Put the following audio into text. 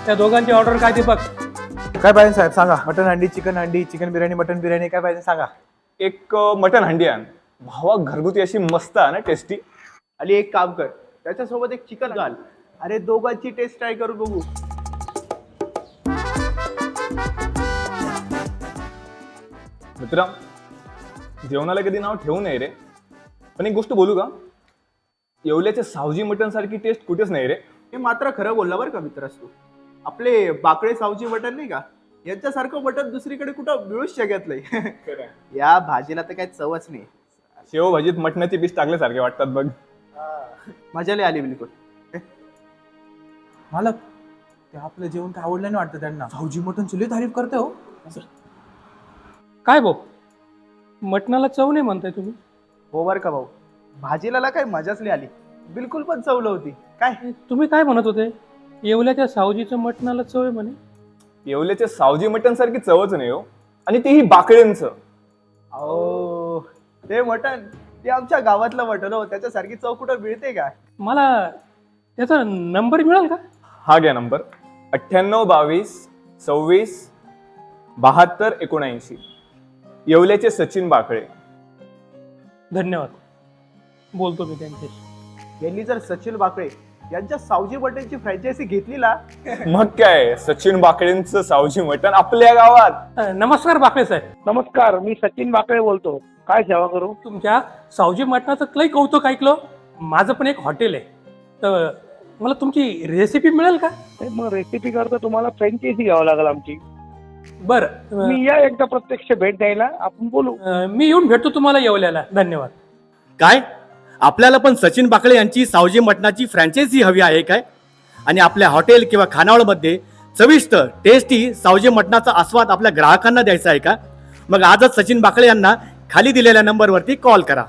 त्या दोघांची ऑर्डर काय ते बघ. काय पाहिजे साहेब सांगा. मटन हंडी, चिकन बिर्याणी, मटन बिर्याणी काय पाहिजे सांगा. एक मटन हंडी आण भावा, घरगुती अशी मस्त आहे ना, टेस्टी. आणि एक काम कर, त्याच्यासोबत एक चिकन घाल. अरे दोघांची टेस्ट ट्राय करून बघू. मित्रा, जेवणाला कधी नाव ठेवू नये रे, पण एक गोष्ट बोलू का, येवल्याच्या सावजी मटन सारखी टेस्ट कुठेच नाही रे. हे मात्र खरं बोलला बरं का मित्रास तू. आपले बाकळे सावजी मटण नाही का, यांच्यासारखं मटण दुसरीकडे कुठं मिळूच शकत नाही. या भाजीला तर काय चवच नाही. शेव भाजीत मटणाची पीस टाकल्यासारखे वाटतात बघ. मजा लई आली बिलकुल. मालक, ते आपलं जेवण काय आवडलं नाही वाटतं त्यांना. भाऊजी मटन चुली तारीफ करते हो. काय भाऊ, मटणाला चव नाही म्हणताय तुम्ही? हो बरं का भाऊ, भाजीला काय मजाच लई आली. बिलकुल पण चवलं होती. काय तुम्ही काय म्हणत होते? येवल्याच्या सावजीचं मटणाला चव आहे म्हणे. येवल्याच्या सावजी मटन सारखी चवच नाही हो, आणि तेही बाकड्यांचं. अहो, ते मटण ते आमच्या गावातलं मटण हो, त्याच्यासारखी चव कुठं मिळते का? मला त्याचा नंबर मिळेल का? हा घ्या नंबर, 9822 72 79. येवल्याचे सचिन बाकळे. धन्यवाद, बोलतो मी त्यांच्याशी. यांनी जर सचिन बाकळे यांच्या सावजी मटणची फ्रँचायझी घेतली ना, मग काय, सचिन बाकळेंचं सावजी मटण आपल्या गावात. नमस्कार बाकळे साहेब. नमस्कार, मी सचिन बाकळे बोलतो. काय सेवा करू? तुमच्या सावजी मटणाचं लई कौतुक ऐकलं. माझं पण एक हॉटेल आहे, तर मला तुमची रेसिपी मिळेल का? मग रेसिपी करता तुम्हाला फ्रँचायझी घ्यावं लागेल आमची. बरं, मी या एकदा प्रत्यक्ष भेट द्यायला, आपण बोलू. मी येऊन भेटतो तुम्हाला येवल्याला. धन्यवाद. काय आपल्याला पण सचिन बाकळे यांची सावजी मटणाची फ्रँचायझी हवी आहे काय? आणि आपल्या हॉटेल किंवा खानावळमध्ये चविष्ट टेस्टी सावजी मटणाचा आस्वाद आपल्या ग्राहकांना द्यायचा आहे का? मग आजच सचिन बाकळे यांना खाली दिलेल्या नंबरवरती कॉल करा.